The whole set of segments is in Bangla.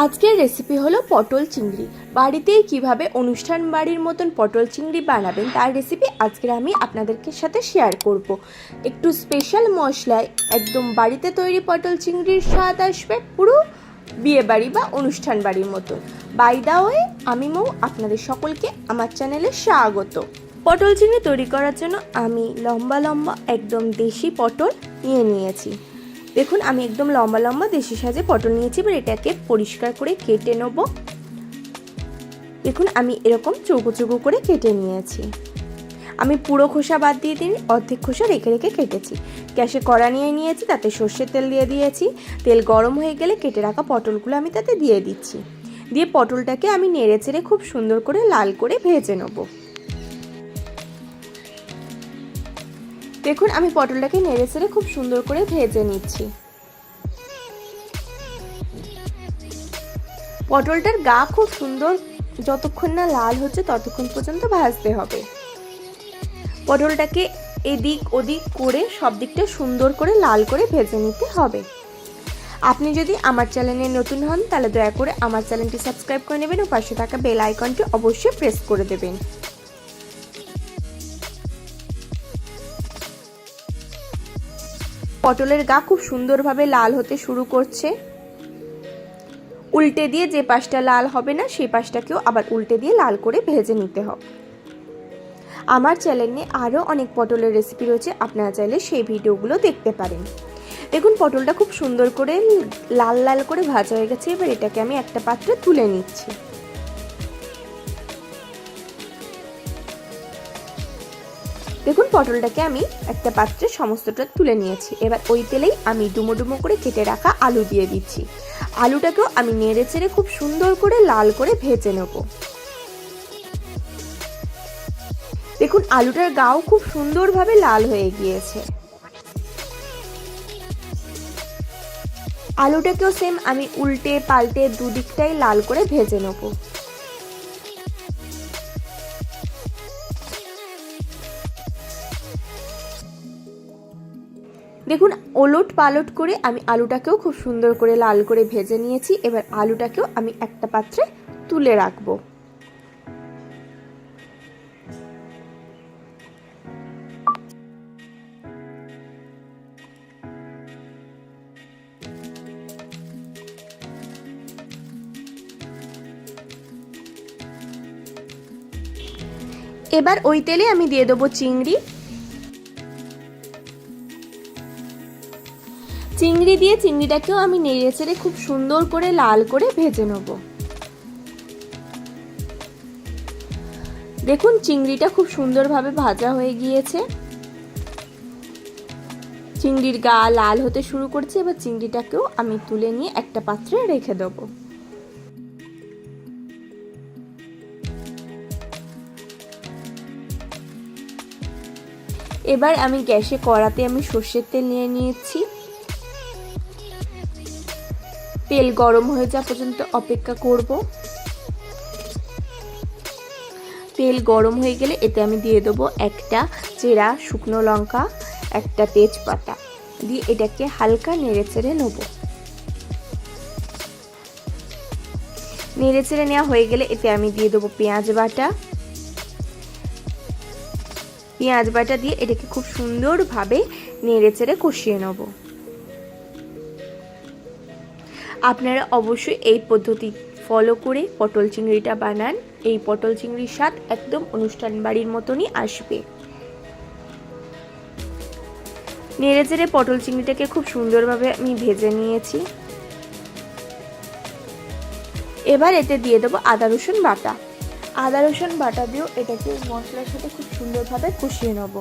আজকের রেসিপি হলো পটল চিংড়ি। বাড়িতেই কিভাবে অনুষ্ঠান বাড়ির মতন পটল চিংড়ি বানাবেন তার রেসিপি আজকের আমি আপনাদেরকে সাথে শেয়ার করব। একটু স্পেশাল মশলায় একদম বাড়িতে তৈরি পটল চিংড়ির স্বাদ আসবে পুরো বিয়ে বাড়ি বা অনুষ্ঠান বাড়ির মতন। বাই দা ওয়ে, আমি মৌ, আপনাদের সকলকে আমার চ্যানেলে স্বাগত। পটল চিংড়ি তৈরি করার জন্য আমি লম্বা লম্বা একদম দেশি পটল নিয়েছি। দেখুন, আমি একদম লম্বা লম্বা দেশি সাইজে পটল নিয়েছি। এবার এটাকে পরিষ্কার করে কেটে নেব। দেখুন, আমি এরকম চৌকো চৌকো করে কেটে নিয়েছি। আমি পুরো খোসা বাদ দিয়ে দিই, অর্ধেক খোসা রেখে রেখে কেটেছি। গ্যাসে কড়া নিয়েছি, তাতে সর্ষের তেল দিয়ে দিয়েছি। তেল গরম হয়ে গেলে কেটে রাখা পটলগুলো আমি তাতে দিয়ে দিচ্ছি। দিয়ে পটলটাকে আমি নেড়ে চেড়ে খুব সুন্দর করে লাল করে ভেজে নেব। দেখুন, আমি পটলটাকে নেড়ে চেড়ে খুব সুন্দর করে ভেজে নিচ্ছি। পটলটার গা খুব সুন্দর যতক্ষণ না লাল হচ্ছে ততক্ষণ পর্যন্ত ভাজতে হবে। পটলটাকে এদিক ওদিক করে সব দিকটা সুন্দর করে লাল করে ভেজে নিতে হবে। আপনি যদি আমার চ্যানেলে নতুন হন তাহলে দয়া করে আমার চ্যানেলটি সাবস্ক্রাইব করে নেবেন ও পাশে থাকা বেল আইকনটি অবশ্যই প্রেস করে দেবেন। পটলের গা খুব সুন্দরভাবে লাল হতে শুরু করছে। উল্টে দিয়ে যে পাশটা লাল হবে না সেই পাশটাকেও আবার উল্টে দিয়ে লাল করে ভেজে নিতে হবে। আমার চ্যানেলে আরও অনেক পটলের রেসিপি রয়েছে, আপনারা চাইলে সেই ভিডিওগুলো দেখতে পারেন। দেখুন, পটলটা খুব সুন্দর করে লাল লাল করে ভাজা হয়ে গেছে। এবার এটাকে আমি একটা পাত্রে তুলে নিচ্ছি। দেখুন, পটলটাকে আমি একটা পাত্রে সমস্তটা তুলে নিয়েছি। এবার ওই তেলেই আমি ডুমো ডুমো করে কেটে রাখা আলু দিয়ে দিচ্ছি। আলুটাকেও আমি নেড়ে চেড়ে খুব সুন্দর করে লাল করে ভেজে নেব। দেখুন, আলুটার গাও খুব সুন্দরভাবে লাল হয়ে গিয়েছে। আলুটাকেও সেম আমি উল্টে পাল্টে দুদিকটাই লাল করে ভেজে নেব। দেখুন, ওলট পালট করে আমি আলুটাকেও খুব সুন্দর করে লাল করে ভেজে নিয়েছি। এবার আলুটাকেও আমি একটা পাত্রে তুলে রাখবো। এবার ওই তেলে আমি দিয়ে দেবো চিংড়ি। চিংড়ি দিয়ে চিংড়িটাকেও আমি নেড়ে চেড়ে খুব সুন্দর করে লাল করে ভেজে নেব। দেখুন, চিংড়িটা খুব সুন্দরভাবে ভাজা হয়ে গিয়েছে। চিংড়ির গা লাল হতে শুরু করছে। এবার চিংড়িটাকেও আমি তুলে নিয়ে একটা পাত্রে রেখে দেবো। এবার আমি গ্যাসে কড়াতে আমি সর্ষের তেল নিয়ে নিয়েছি। তেল গরম হয়ে যাওয়া পর্যন্ত অপেক্ষা করব। তেল গরম হয়ে গেলে এতে আমি দিয়ে দেবো একটা চেরা শুকনো লঙ্কা, একটা তেজপাতা দিয়ে এটাকে হালকা নেড়ে চেড়ে নেব। নেড়ে চেড়ে নেওয়া হয়ে গেলে এতে আমি দিয়ে দেবো পেঁয়াজ বাটা। পেঁয়াজ বাটা দিয়ে এটাকে খুব সুন্দরভাবে নেড়ে চেড়ে কষিয়ে নেব। আপনারা অবশ্যই এই পদ্ধতি ফলো করে পটল চিংড়িটা বানান। এই পটল চিংড়ির স্বাদ একদম অনুষ্ঠান বাড়ির মতনই আসবে। নেড়ে চেড়ে পটল চিংড়িটাকে খুব সুন্দরভাবে আমি ভেজে নিয়েছি। এবার এতে দিয়ে দেবো আদা রসুন বাটা। আদা রসুন বাটা দিয়েও এটাকে মশলার সাথে খুব সুন্দরভাবে কষিয়ে নেব।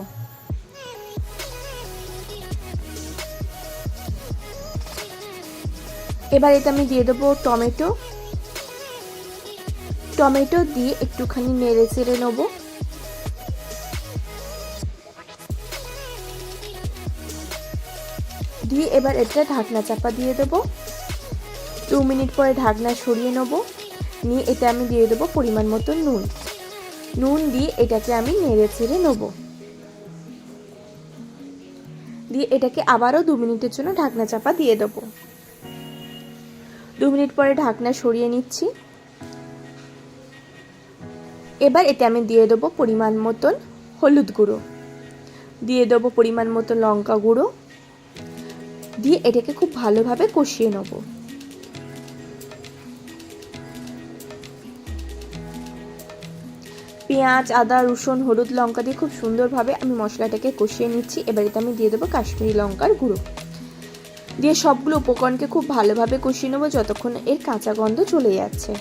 এবার এতে আমি দিয়ে দেবো টমেটো। টমেটো দিয়ে একটুখানি নেড়ে চেড়ে নেব। দিয়ে এবার এটা ঢাকনা চাপা দিয়ে দেবো। 2 মিনিট পরে ঢাকনা সরিয়ে নেব। নিয়ে এটা আমি দিয়ে দেবো পরিমাণ মতো নুন। নুন দিয়ে এটাকে আমি নেড়ে চেড়ে নেব। দিয়ে এটাকে আবারও 2 মিনিটের জন্য ঢাকনা চাপা দিয়ে দেবো। 2 মিনিট পরে ঢাকনা সরিয়ে নিচ্ছি। এবার এতে আমি দিয়ে দেবো পরিমাণ মতন হলুদ গুঁড়ো, দিয়ে দেবো পরিমাণ মতো লঙ্কা গুঁড়ো, দিয়ে এটাকে খুব ভালোভাবে কষিয়ে নেব। পেঁয়াজ, আদা, রসুন, হলুদ, লঙ্কা দিয়ে খুব সুন্দরভাবে আমি মশলাটাকে কষিয়ে নিচ্ছি। এবার এতে আমি দিয়ে দেবো কাশ্মীরি লঙ্কার গুঁড়ো, দিয়ে সবগুলো উপকরণকে খুব ভালোভাবে কষিয়ে নেবো যতক্ষণ এর কাঁচা গন্ধ চলে যাচ্ছে।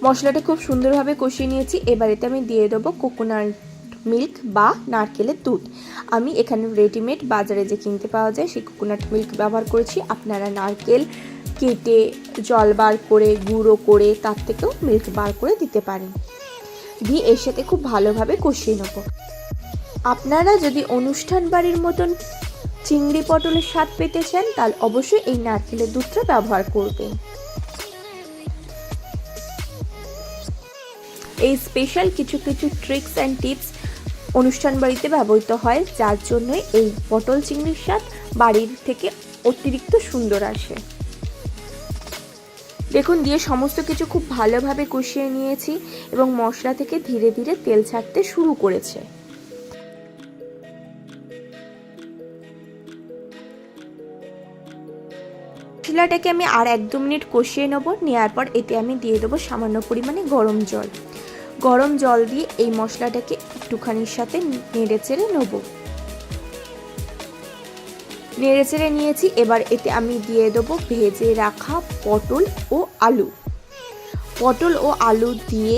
মশলাটা খুব সুন্দরভাবে কষিয়ে নিয়েছি। এবার এতে আমি দিয়ে দেবো কোকোনাট মিল্ক বা নারকেলের দুধ। আমি এখানে রেডিমেড বাজারে যে কিনতে পাওয়া যায় সেই কোকোনাট মিল্ক ব্যবহার করেছি। আপনারা নারকেল কেটে জল বার করে গুঁড়ো করে তার থেকেও মিল্ক বার করে দিতে পারেন। দিয়ে এর সাথে খুব ভালোভাবে কষিয়ে নেব। আপনারা যদি অনুষ্ঠান বাড়ির মতন চিংড়ি পটলের স্বাদ পেতে চান তাহলে অবশ্যই এই নারকেলের দুধটা ব্যবহার করবেন। এই স্পেশাল কিছু কিছু ট্রিক্স অ্যান্ড টিপস অনুষ্ঠান বাড়িতে ব্যবহৃত হয়, যার জন্য এই পটল চিংড়ির স্বাদ বাড়ির থেকে অতিরিক্ত সুন্দর আসে। দেখুন, দিয়ে সমস্ত কিছু খুব ভালোভাবে কষিয়ে নিয়েছি এবং মশলা থেকে ধীরে ধীরে তেল ছাড়তে শুরু করেছে। মশলাটাকে আমি আর 1-2 মিনিট কষিয়ে নেব। নেওয়ার পর এতে আমি দিয়ে দেবো সামান্য পরিমাণে গরম জল। গরম জল দিয়ে এই মশলাটাকে একটুখানির সাথে নেড়েচেড়ে নেব। নেড়েচেড়ে নিয়েছি। এবার এতে আমি দিয়ে দেবো ভেজে রাখা পটল ও আলু। পটল ও আলু দিয়ে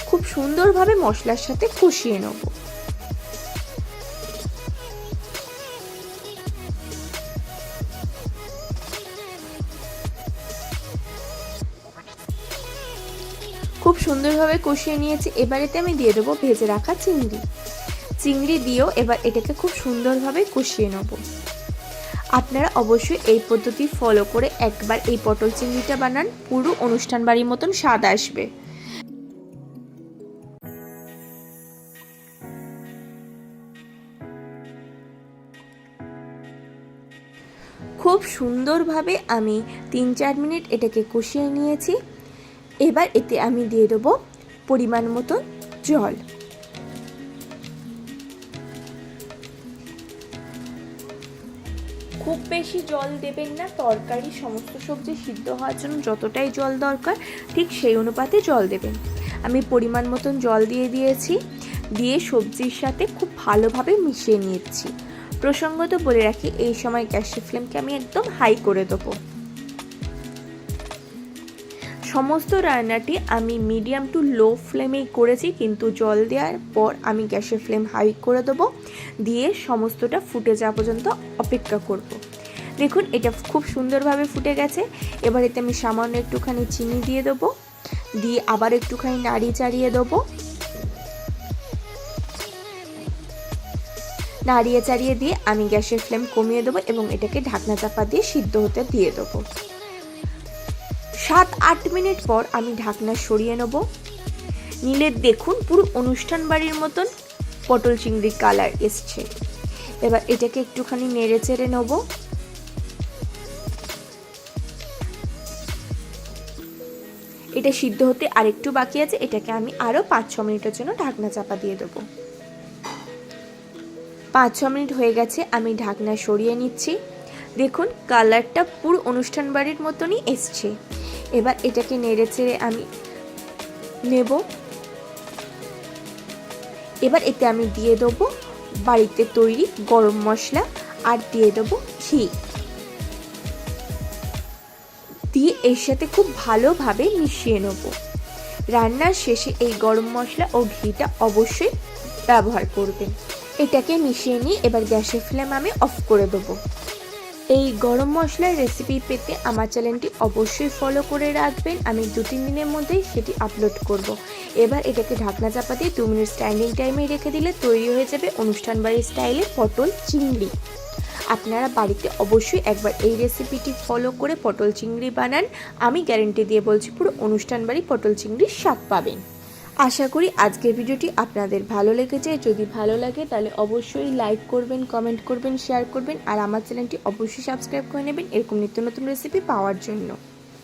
খুব সুন্দরভাবে মশলার সাথে কষিয়ে নেব। খুব সুন্দরভাবে কষিয়ে নিয়েছি। এবার এতে আমি দিয়ে দেবো ভেজে রাখা চিংড়ি দিয়েও এবার এটাকে খুব সুন্দরভাবে কষিয়ে নেব। আপনারা অবশ্যই এই পদ্ধতি ফলো করে একবার এই পটল চিংড়িটা বানান, পুরো অনুষ্ঠান বাড়ির মতন স্বাদ আসবে। খুব সুন্দরভাবে আমি 3-4 মিনিট এটাকে কষিয়ে নিয়েছি। এবার এতে আমি দিয়ে দেবো পরিমাণ মতো জল। খুব বেশি জল দেবেন না, তরকারি সমস্ত সবজি সিদ্ধ হওয়ার জন্য যতটাই জল দরকার ঠিক সেই অনুপাতে জল দেবেন। আমি পরিমাণ মতন জল দিয়ে দিয়েছি। দিয়ে সবজির সাথে খুব ভালোভাবে মিশিয়ে নিয়েছি। প্রসঙ্গত বলে রাখি, এই সময় গ্যাসের ফ্লেমকে আমি একদম হাই করে দেবো। সমস্ত রান্নাটি আমি মিডিয়াম টু লো ফ্লেমেই করেছি, কিন্তু জল দেওয়ার পর আমি গ্যাসের ফ্লেম হাই করে দেবো। দিয়ে সমস্তটা ফুটে যাওয়া পর্যন্ত অপেক্ষা করব। দেখুন, এটা খুব সুন্দরভাবে ফুটে গেছে। এবার এতে আমি সামান্য একটুখানি চিনি দিয়ে দেবো, দিয়ে আবার একটুখানি নাড়িয়ে চাড়িয়ে দেবো। নাড়িয়ে চাড়িয়ে দিয়ে আমি গ্যাসের ফ্লেম কমিয়ে দেবো এবং এটাকে ঢাকনা চাপা দিয়ে সিদ্ধ হতে দিয়ে দেবো। 7-8 মিনিট পর আমি ঢাকনা সরিয়ে নেব। নিলে দেখুন পুরো অনুষ্ঠান বাড়ির মতন পটল চিংড়ির কালার এসছে। এবার এটাকে একটুখানি নেড়ে চেড়ে নেব। এটা সিদ্ধ হতে আরেকটু বাকি আছে। এটাকে আমি আরও 5-6 মিনিটের জন্য ঢাকনা চাপা দিয়ে দেবো। 5-6 মিনিট হয়ে গেছে, আমি ঢাকনা সরিয়ে নিচ্ছি। দেখুন, কালারটা পুরো অনুষ্ঠান বাড়ির মতনই এসছে। এবার এটাকে নেড়ে চেড়ে আমি নেব। এবার এতে আমি দিয়ে দেবো বাড়িতে তৈরি গরম মশলা আর দিয়ে দেবো ঘি। দিয়ে এর সাথে খুব ভালোভাবে মিশিয়ে নেব। রান্নার শেষে এই গরম মশলা ও ঘিটা অবশ্যই ব্যবহার করবেন। এটাকে মিশিয়ে নিয়ে এবার গ্যাসের ফ্লেম আমি অফ করে দেবো। এই গরম মশলার রেসিপি পেতে আমার চ্যানেলটি অবশ্যই ফলো করে রাখবেন। আমি 2-3 দিনের মধ্যেই সেটি আপলোড করব। এবার এটাকে ঢাকনা চাপা দিয়ে 2 মিনিট স্ট্যান্ডিং টাইমে রেখে দিলে তৈরি হয়ে যাবে অনুষ্ঠান বাড়ির স্টাইলে পটল চিংড়ি। আপনারা বাড়িতে অবশ্যই একবার এই রেসিপিটি ফলো করে পটল চিংড়ি বানান। আমি গ্যারেন্টি দিয়ে বলছি পুরো অনুষ্ঠান বাড়ি পটল চিংড়ির স্বাদ পাবেন। আশা করি আজকের ভিডিওটি আপনাদের ভালো লেগেছে। যদি ভালো লাগে তাহলে অবশ্যই লাইক করবেন, কমেন্ট করবেন, শেয়ার করবেন আর আমার চ্যানেলটি অবশ্যই সাবস্ক্রাইব করে নেবেন এরকম নিত্য নতুন রেসিপি পাওয়ার জন্য।